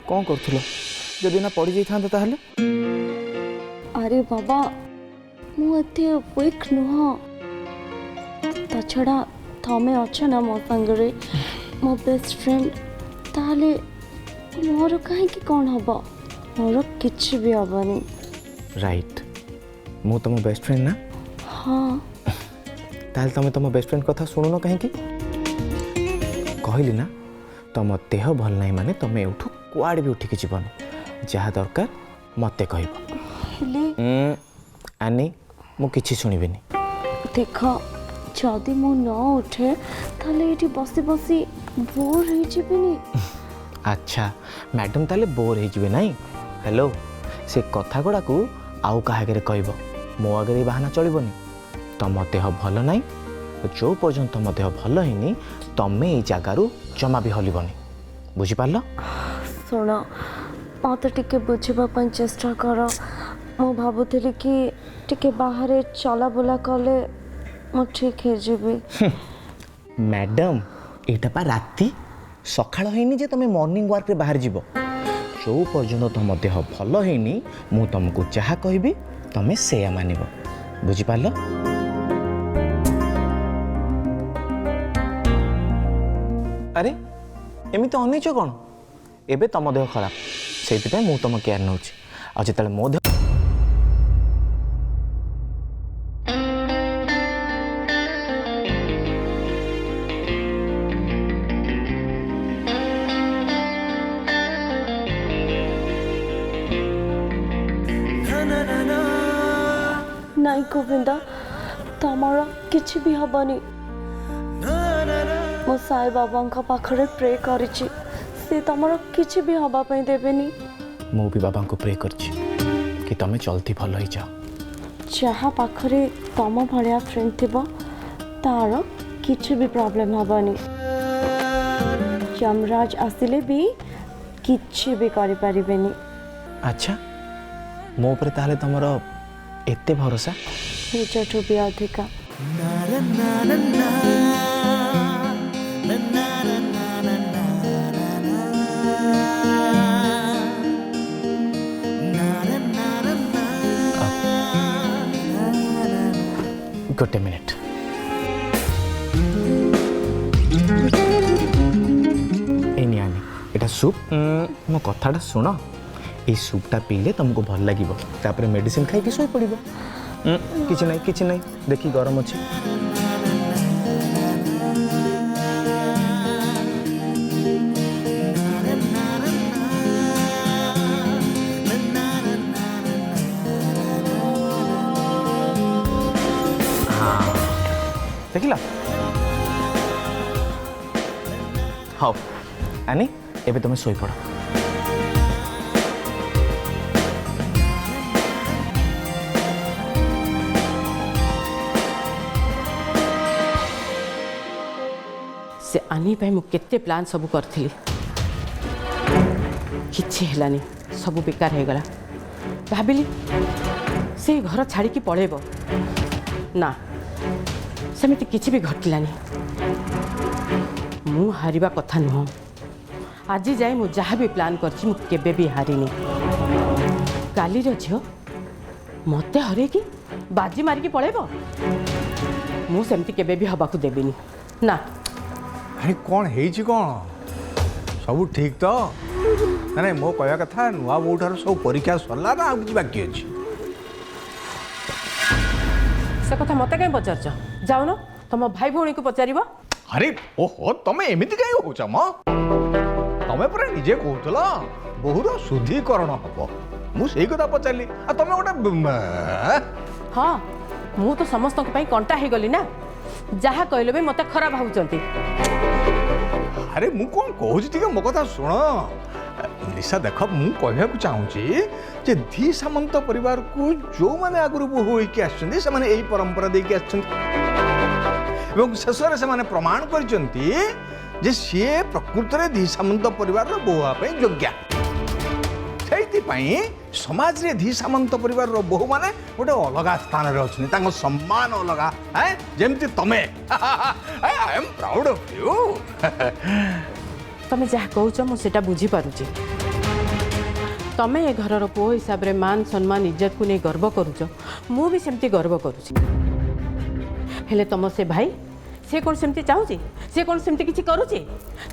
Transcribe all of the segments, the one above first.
कौन करथुलो जदि ना पड़ी जाई थांता ताहले? अरे बाबा मु एते वीक नुह ता छड़ा थमे अच्छा ना मो संगरे मो बेस्ट फ्रेंड ताले मोर कहीं कि कौन हबो मोर किछ भी हबनी। राइट मु तुम बेस्ट फ्रेंड ना? हाँ ताहले तुम तुम बेस्ट फ्रेंड कथा सुनुन कहीं कहली ना तुम देह भल नहीं माने तुम एठू कुआड़े भी उठिक जीवन जहाँ दरकार मते कहब। हेले आनी मु किछि सुनिबिनी। देख जदि मु न उठे ताले एठी बसी बसी बोर हो जिबिनी। अच्छा मैडम ताले बोर हो जिबे नहीं? हेलो से कथा गुड़ा को आउ काहागरे कहब मो आगे बाहाना चलबनी। तुम देह भल नहीं जो पर्यंत तुम देह भल हैनी तमें ये जगारू जमा भी हलबनी बुझिपार? शुण मत टिके बुझा चेष्टा कर मु भावुली कि टिके बाहर चला बुला कले मु ठीक है जीवी। मैडम एटा पा राती सकाळ हैनी जे तुम मॉर्निंग वॉक रे बाहर जीव जो पर्यंत तुम देह भल हैनी मु तुमको जहाँ कहबी तमें से मानिब बुझिपार? अरे एमती तो अनेच कौन एबे तुम देह खराब से मु तुम केयर नौ आते मो देह नाई गोविंदा तमर किछि भी हबनी मो साई बाबा पाखरे प्रे करिछि से तमर किछि भी हबा पई देबेनी। मु भी बाबा को प्रे करछि कि तमे जल्दी भल हो जाओ। जहाँ पाखरे तम भलिया फ्रेंड थिबो तार किछि भी प्रॉब्लम हबनी यमराज आसिले भी किछि भी करि परिबेनी। अच्छा मो ऊपर ताले तमरो एते भरोसा? निजठू भी अधिका। गोटे मिनिट एनी आनी एटा सूप मो कथाटा सुन ये सूपटा पीले तुमको भल लगे तापर मेडिसिन खाई शोई पड़ किसी ना देखी गरम अच्छी देखला हाँ आनी एबे तुम शोई पड़। से आनी पे मु केते प्लान सब करथिली किछि हेलानी सब बेकार हो गला। भाबिली से घर छाड़ी की पळेबो ना सेमिति किछि भी घटलानी। मु हारिबा कथा नुह आज जाए मु जहाँ भी प्लान करछि मु केबे भी हारिनी। काली रो झियो मते हरे की बाजी मारी की पळेबो मु सेमिति केबे भी हबाकू देबिनी ना। अरे कौन है सब ठीक तो ना मो कह कथा नुआ बोठार सब परीक्षा सरला ना आ बाकी अच्छी से कथा मते कहीं पचारछ जाओ न तुम भाई भौणी को पचार। अरे ओहो तमें एमती कहीं होच म तमें पूरा निजे कहूल बहुर शुद्धिकरण हम मुझे कथा पचारि तमें गोटे हाँ मु तो समस्त कंटा हो गली ना जहाँ कहले भी मत खराब भावुंट। अरे मु कौन कहूँ मो कथा शुण निशा देख मु कहवा चाहूँगी जे धी सामंत परिवार को जो मैंने आगुरी बोहू होइकी आछंती से माने एही परंपरा देकी आछंती एवं शेष रे से माने प्रमाण करचंती जे सीए प्रकृत रे धी सामंत परिवार रो बोहा पे योग्य सेति पई समाज रे धी सामंत परिवार रो बोहू माने गोटे अलग स्थान रे अछनी तांको सम्मान अलग है जेमती तमे I am proud of you तमे जहाँ कहूच मु सेटा बुझी पारुची तमें ए घरर पुओ हिसाब रे मान सम्मान इज्जत को नहीं गर्व करुच मु भी सेमती गर्व करुची हेले तुम से भाई से कौन सेमती चाहूची से कौन सेमती किछि करूची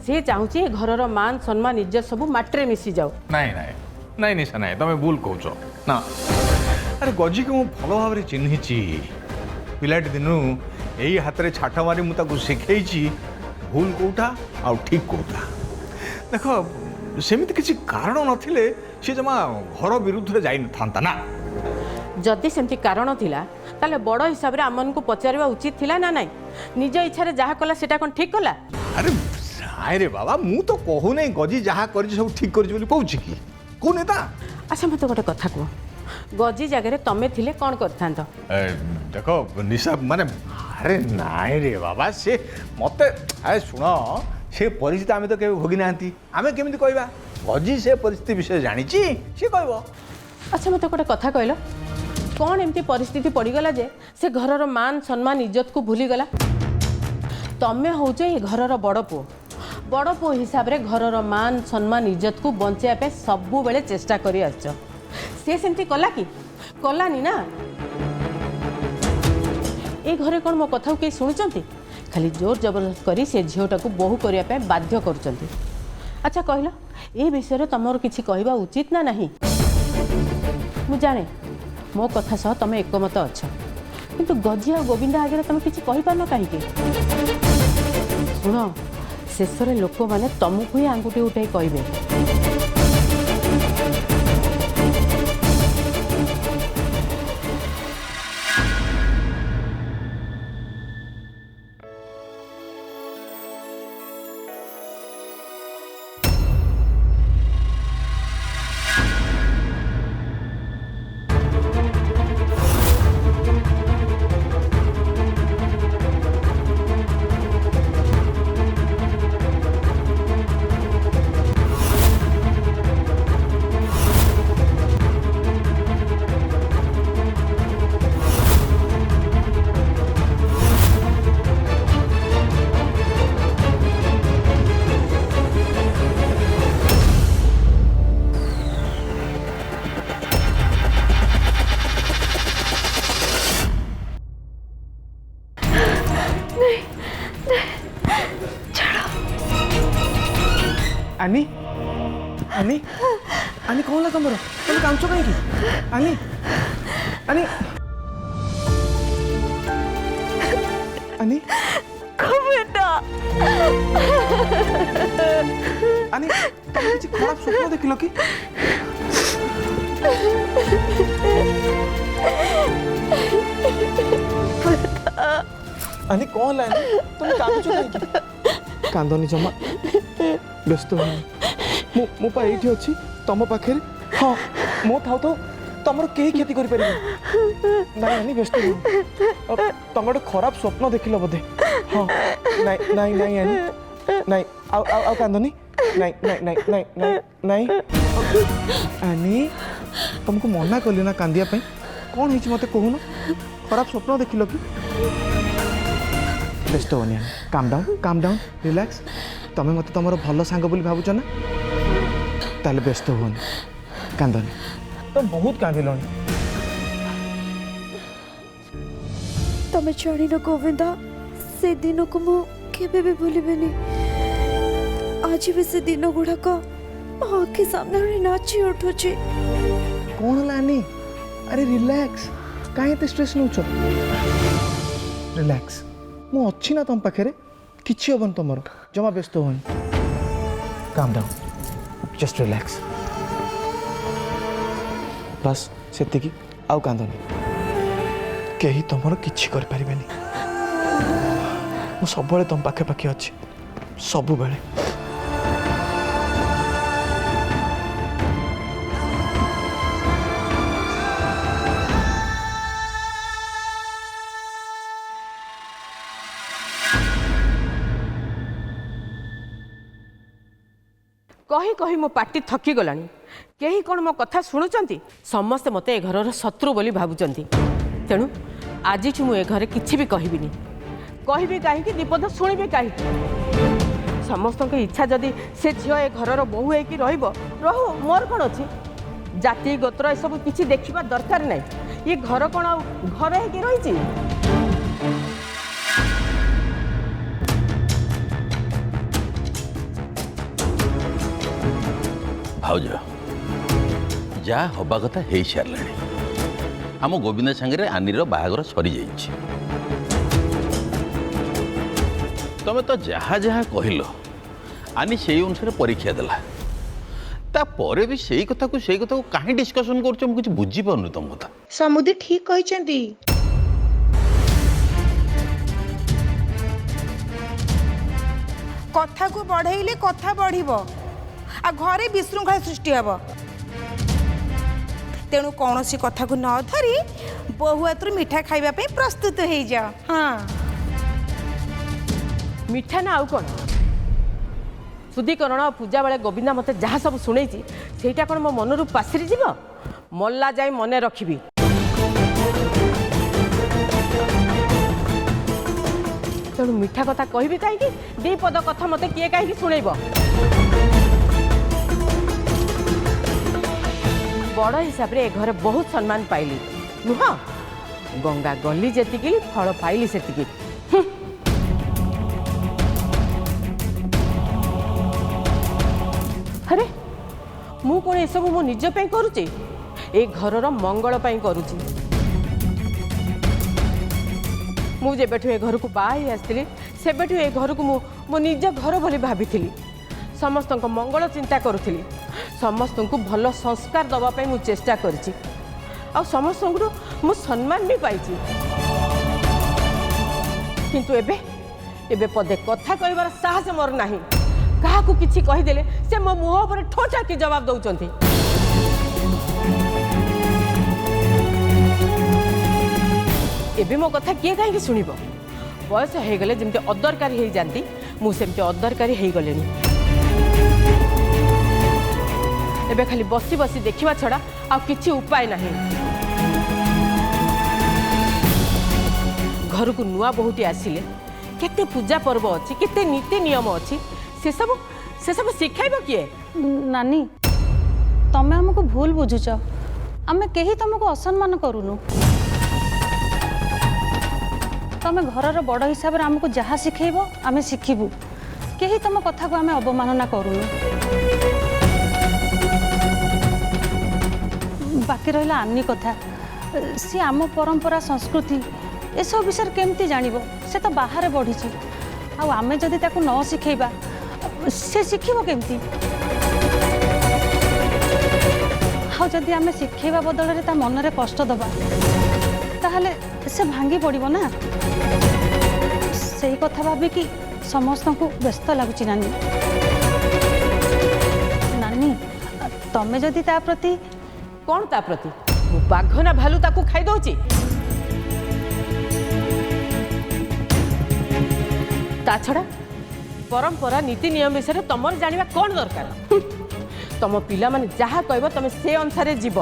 से चाहूची ए घरर मान सम्मान इज्जत सब माट्रे मिसी जाओ ନାଇଁ ନାଇଁ ନାଇଁ ନିଶା ନାଇଁ ତମେ ଭୁଲ କହୁଛ ନା ଆରେ ଗଜିକୁ ମୁଁ ଭଲ ଭାବରେ ଚିହ୍ନିଛି ପିଲାଟି ଦିନୁ ଏଇ ହାତରେ ଛାଟ ମାରି ମୁଁ ତାକୁ ଶିଖେଇଛି ଭୁଲ କୋଉଟା ଆଉ ଠିକ୍ କୋଉଟା ଦେଖ ସେମିତି କିଛି କାରଣ ନଥିଲେ ସେ ଜମା ଘର ବିରୁଦ୍ଧରେ ଯାଇନଥାନ୍ତା ନା जदि सेमती कारण थिला ताले बड़ हिसाब रे आमन को पचारिबा उचित थिला ना नाही निज इच्छा रे जहा कला सेटा कोन ठीक कला अरे नाय रे बाबा मु तो कहू नहीं गजी जहाँ कर सब ठीक कर कहूँ कि कौ नेता अच्छा मते गोटे कथा को गजी जगह तमें थिले कौन करथांत देखो निशा माने अरे नाय रे बाबा से मत अरे शुण से परिस्थिति आम तो केवे भोगी ना आम केमी कहवा गजी से परिस्थिति विषय जानी सी कह अच्छा मते गोटे कथा कहलो कौन एमती परिस्थिति पड़गला जे से घरर मान सम्मान इज्जत को भूली गला तमें होचे ये घरर बड़ पुओ हिसाब रे घरर मान सम्मान इज्जत को बंचाया पे सबु बेले चेष्टा करी आछ से सेमती कला कि कलानी ना ए घरे कौन मो कथा के सुनिचंती खाली जोर जबरदस्त करी से झीटा को बोहू करिया पे बाध्य करुचंती अच्छा कहलो ए विषय तमर किछि कहबा उचित ना नहीं मु जाने मो कथा सह तमें एकमत अच्छ किंतु गजी और गोविंद आगे तुम किसी कही पारन कहीं शुण शेष लोक मैंने तुमको ही आंगुठी उठाई कहे आनी आनी आनी कौन लगा तुम तुम कांचो कहीं आनी आनी आनी बेटा आनी तुम किसी खराब स्वप्न देखिल कि आनी कौन ला तुम कांचो कहीं कांदनी जमा व्यस्त हो मु पा एठी अछि तम पाखे हाँ मो थाउ तो तमर केही क्षति करि परिबे नाई आनी व्यस्त हो तम गोटे खराब स्वप्न देखिल बोधे हाँ नाई नाई नाई आनी नाई आउ आउ आउ कांदनी नाई नाई नाई नाई नाई नाई आनी तुमको मना कली ना कांदिया पे कौन हिच मते कहून खराब स्वप्न देखिल कि व्यस्त होनी काम डाउन रिलैक्स तमें मत तुम भल सांग बोली भावुच ना ताले व्यस्त हुन कांदनी तुम बहुत कांदिल तमें जानी न गोविंदा से दिन को मु केबे भी भूलिबेनी आज भी से दिन गुड़ाक आखि सामने नाची उठुची कौन लानी अरे रिलैक्स काहे ते स्ट्रेस नउछ रिलैक्स मु अच्छी ना तुम पाखे किछि हबन तुमर जमा व्यस्त होन काम डाउन जस्ट रिलैक्स बस सेतिकी आउ कांदनी केही तुमर किछि कर परिबेनी मु सब बेले तुम पाखे पाखे अछि सब बेले कही कही मो पार्टी थकी गलानी केही कौन मो कथा शुणुचंती समस्ते मते ए घरर शत्रु बोली भाबुचंती तेणु आज मु ए घरे किछि भी कहबिनी कहबी काहे कि दीपद शुणिबे काहे समस्त इच्छा जदि से झियो ए घरर बहु होई कि रहइबो रहु मोर कोन अछि जाति गोत्र ए सब किसी देखा दरकार नहीं। ये घर कौन घर है रही। भाउज जा हवा कथा हो सारे आम गोविंद सांगे आनीर बाहागर सरी जाइए। तुम तो जहाँ जहाँ कहल आनी से अनुसार परीक्षा देला तापर भी से कथा को कहीं डिस्कसन कर कुछ बुझी पार्नु तुम कथा। समुदी ठीक कहते कथा को बढ़ेले कथा बढ़िबो आ घरे विशृंखला सृष्टि हेब। तेणु कौन सी कथा को न धरी बहु हाथरू मिठा खाइबा पे प्रस्तुत हो जा। हाँ मिठा ना आउ कौन शुद्धिकरण पूजा बेले गोविंदा मते जहाँ सब शुणी सेटा कौन मो मनरू पासरी जीव मल्ला जाए मन रखी। तेणु मिठा कथा कहबी कहीं दी पद कथा मते किए कहीं शुणेब। बड़ हिसाब रे घर बहुत सम्मान पाइली नुह गंगा गली जेतिकी फल पाइली सेतिकी। अरे मु कौन ये सब मो निज पे करुचे ए घरर मंगल पे करुची। मु जेबेठु ए घर को बाही आसती सेबेठु ए घर को मो निज घर बोली भाभी समस्त मंगल चिंता करुली समस्त को भल संस्कार दवाई मु चेष्टा करछि आ समस्त मु सम्मान भी पाई। किंतु एबे एबे पदे कथा कहबार साहस मोर नाही। क्या किसी कहीदेले से मो मुह पर ठोठा की जवाब दौरान। एबे मो कथा किए कहीं शुणव बयस हो गले जमी अदरकारी हो जाती मुझे अदरकारी हो गले। एबे खाली बसी बसी देखा छड़ा आ किछि उपाय नहीं। घर को नुआ बहुटी आसिले केते पूजा पर्व अच्छी केते नीति नियम अच्छी से सब शिखाइब किए। नानी तमें हमको भूल बुझुच आमे कहीं तुमको असम्मान करूनु। तमें घरर बड़ हिसाब से आमको जहाँ शिखेब आमे शिखिबू कहीं तुम कथा को आमे अवमानना करूनु। बाकी रहा आनी कथा सी आम परंपरा संस्कृति ए सब विषय केमती जानिबो से तो बाहर बढ़ी आमे जदि ताकू न शिखेबा से शिखिबो केमती। हाँ जदि आमे शिखेबा बदल रे ता मन रे कष्ट दबा ताहले से भांगी पड़िबो ना। सही कथा भाबी कि समस्त को व्यस्त लगुच नानी। नानी तमे जदि ता प्रति कौन ता प्रति मु बाघ ना भालू ताकू खाई दउची। ता छड़ा परंपरा नीति नियम विषय तुम जाना कौन दरकार। तुम पिला माने जहाँ कहब तुम से अनुसार जीव।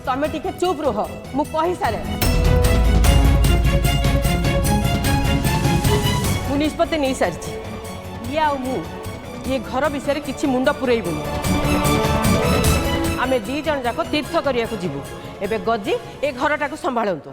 तुम टिके चुप रुह मु कहि सारे। मु निष्पत्ति नहीं सारी ये ये घर विषय किसी मुंड पुरेबुनि। आमे दी जन जाक तीर्थ करिया को जीवु। एबे गजी ए घरटा को संभालंतु।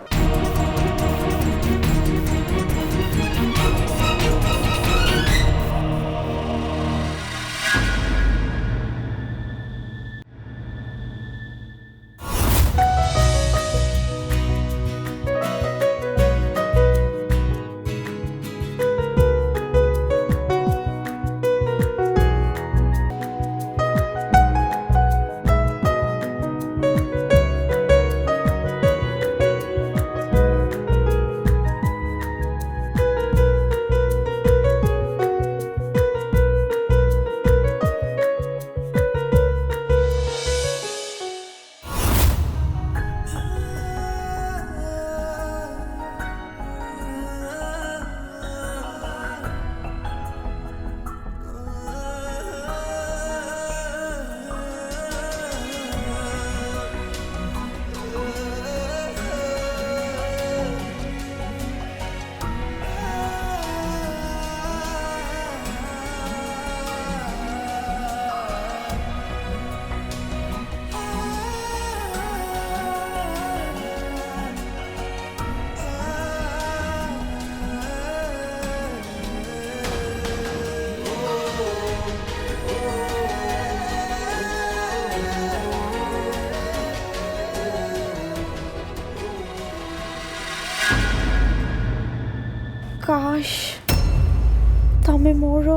मोर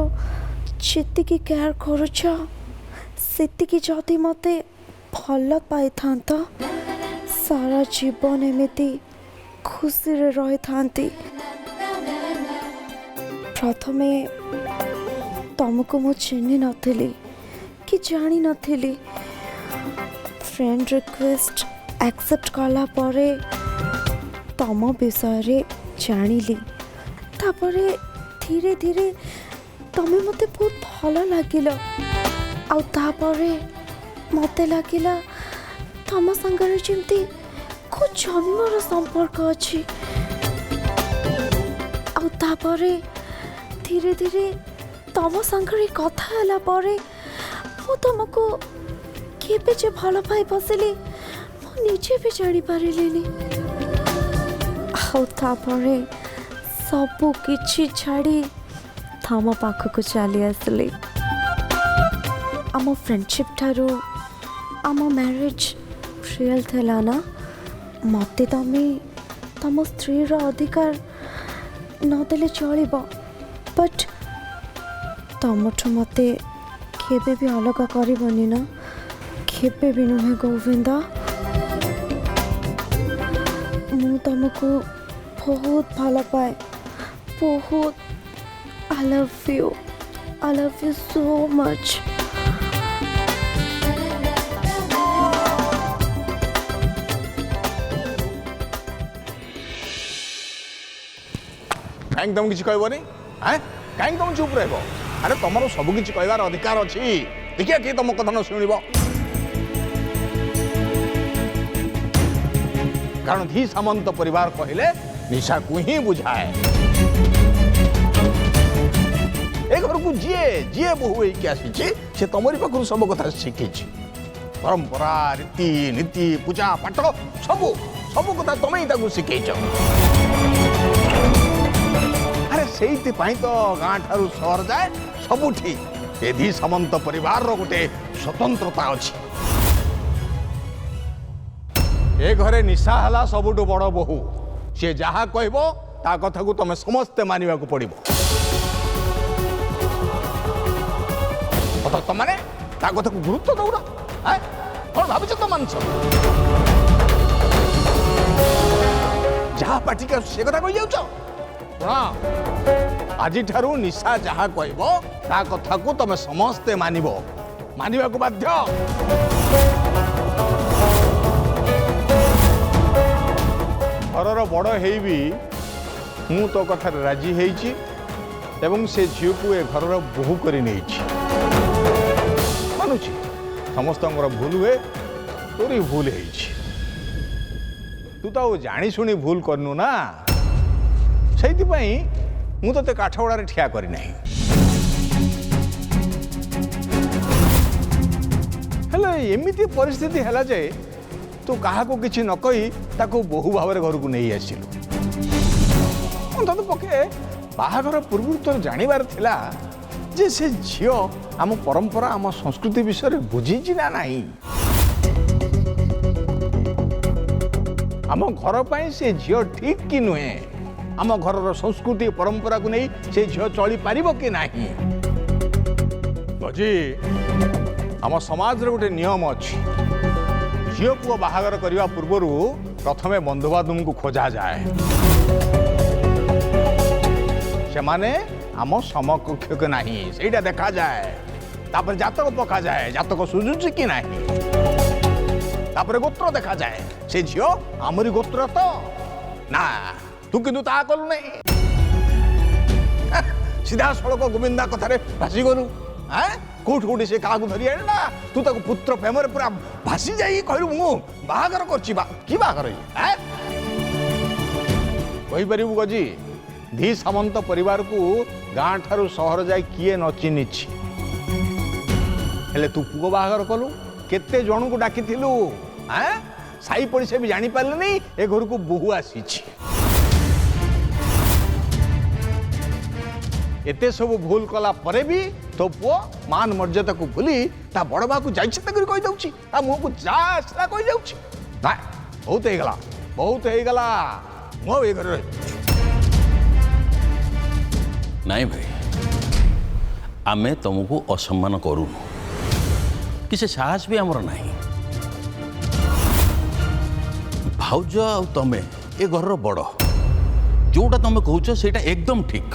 जेतिकी केयर करुछ सेतिकी जदि मते भल पाई था सारा जीवन एमती खुशी रे रही थांती। प्रथमे तुमको मु चिन्ह नथिली कि जानी नथिली। फ्रेंड रिक्वेस्ट एक्सेप्ट कला परे तम विषय रे जानिली। तापरे धीरे धीरे तमे मते बहुत भल लागिल। आउ तापरे मते लागिला तम संगरे जेमती को जन्मर संपर्क अछि। आउ तापरे धीरे धीरे तम संगरे कथा होला परे मु तुमको केबे जे भल पाई बसिली मु निजे भी जानी पारिलेनी। आउ तापरे सबु किछि छाड़ी तम पाखक चली आसली। आम फ्रेंडशिप ठारू आम मैरिज रियल थेला ना। मते तम स्त्री रो अधिकार नदेले चलिबो बट तमठु मते केबे भी अलग करबनी ना। केबे भी नुहे गोविंदा। मु तुमको बहुत भल पाए बहुत। I love you so much. कहीं तुम किसी कहबनी हैं कहीं तुम चुप रह। अरे तुम सब किसी कहबार अधिकार अच्छी। देखिए किए तुम कथा न शुणव कारण धी सामंत परिवार कहले निशा को ही बुझाए। ए घर को जी जी बहु होइक आसी से तुमरी पाखु सब कथा शिखी। परंपरा रीति नीति पूजा पाठ सबू सब कथा तुम ही ताकू शिखैच। अरे से तो गाँ ठारू सहर जाए सबुठी ए धी सामंत परिवार रो गोटे स्वतंत्रता अच्छी। ए घरे निशा हला सबुठु बड़ बहु। सी जहा कहबो ता कथा को तुम समस्ते मानिबा को पड़िबो। तुम माने ता कथा को गुरुत्व दौरा है कौन भाविच तो मानस जहा पार्टी का से कथा कही जाउछ। आज ठारू निशा जहा कहबो ता कथा को तुम समस्ते मानिबो मानिबा को बाध्य। घरर बड़ हेई भी मु तो कथा राजी हेइची एवं से झील को ए घरर बोहू करी नेइची। मानुची समस्त भूल हुए तोरी भूल हेइची। तू तो जानी शुणी भूल करनु ना से मु तो काठगड़े ठिया करना। हेले एमती परिस्थिति है जे तू क्या किसी न कही ताको बहु भाव घर को नहीं आसिलु। अंत पक्षे बाहाघर पूर्व तो जानवर थिला जे से झियो आम परंपरा आम संस्कृति विषय बुझी ना नहीं। आम घर पर से झियो ठीक कि नुहे आम घर संस्कृति परंपरा को नहीं से झियो चली पारिबो कि नहीं। बजी आम समाज रे गोटे नियम अच्छी झील पुओ बाहागर करने पूर्व प्रथमे बंधुबांधव को खोजा जाए। से माने आम समकक्ष के नहीं से देखा जाए। तापर जातक पका जाए जातक सुजुची कि नहीं। तापर गोत्र देखा जाए से झील आमरी गोत्र तो ना तू किंतु ता कलु नहीं। सीधा सड़क गोविंदा कथारे भासी गलु कौट कौटी से क्या धरी आना तू ताको पुत्र प्रेम पूरा भासी जा कहलु मु बाहागर कि बाहागर कहीपर गजी धी सामंत परिवार को गाँ ठारू सहर जाए किए न चिन्हि हेले तू पुओ बाहागर कलु केते जन को डाकी साई पड़िशा भी जानी पारे नहीं ए घर को बहु आसी। एते सब भूल कला परे भी तो पुओ मान मर्यादा को भूली ता बड़ बा को जाई छता करी कहि जाउची ता मुह को जा आसला कहि जाउची ना बहुत हे गला मो ए घर नहीं भाई आमे तुमको असम्मान करूनु कि से साहस भी आमर नहीं। भाउज आ तमे ए घर बड़ जोटा तुम कहूच से एकदम ठीक।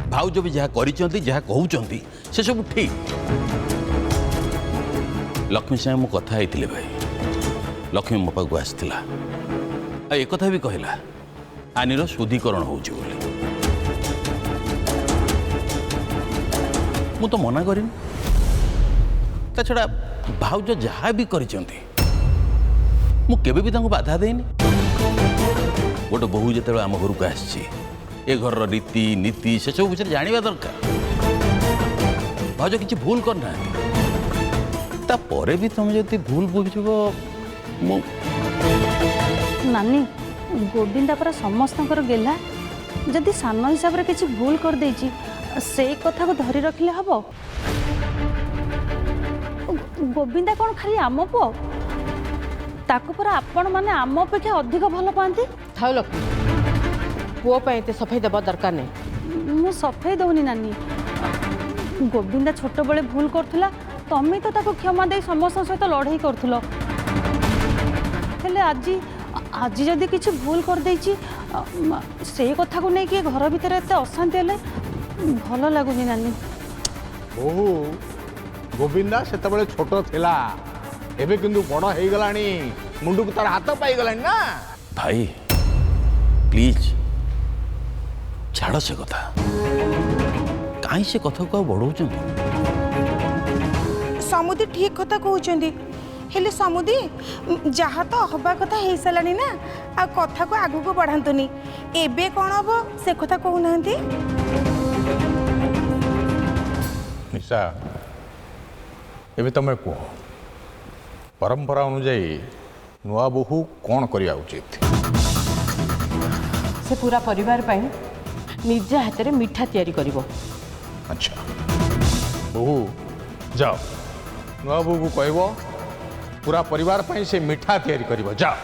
भाउज भी जहाँ कर जहाँ कहते से सब ठीक। लक्ष्मी साहेब मु कथा होती भाई, लक्ष्मी मो पाक आसला एक कथा भी कहला आनीर शुद्धिकरण होउछि बोली। मु तो मना करिनी। ता छड़ा भाउज जहाँ भी करिसेंती मु केबे भी तांको बाधा देनी। गोटे बहु जो आम घर को आसी ए घर रीति नीति से सब विषय जानवा दरकार। भाउज किसी भूल करना तापर भी तुम जब भूल बुझब मु नानी गोविंदा परा समस्तଙ୍କର गेला जदि सान हिसाब रे किछि भूल कर देछि से कथा को धरी रखले हबो। गोविंदा कौन खाली आम पुओ ताको परा आपण माने आम अपेक्षा अधिक भल पाती। थाउ लक्ष्मी पुओ पे एते सफाई देवा दरकार नहीं। मु सफाई दउनी नानी। गोविंदा छोट बेले भूल करथुला तमे तो ताको क्षमा दे समस्त सहित लड़ाई करथुलो। हेले आज जदि किछि भूल कर देछि से कथा को नहीं कि घर भीतर एते अशांति हेले भल लागुनी नानी। बहु गोविंदा से छोट थिला एबे किंतु बड़ हो गलानी मुंडू को तार हाथ पाई गलानी ना। भाई प्लीज छाड़ से कथा कहीं से कथा को बढ़ाऊँ। समुदी ठीक कथा कहते हेले समुदी जहाँ तो हवा कथा हो सारानी ना आ कथा को आगू को बढ़ातुनी एबे कौन हम से कथा कहूना। निशा एबे तमे कह परंपरा अनुजाई नुआ बोहू कौन करिया उचित। से पूरा परिवार पाई निज हाथ में मिठा तैयारी करिवो। अच्छा बोहू जाओ नुआ बोहू को कहब पूरा परिवार पाई से मिठा तैयारी करिवो जाओ।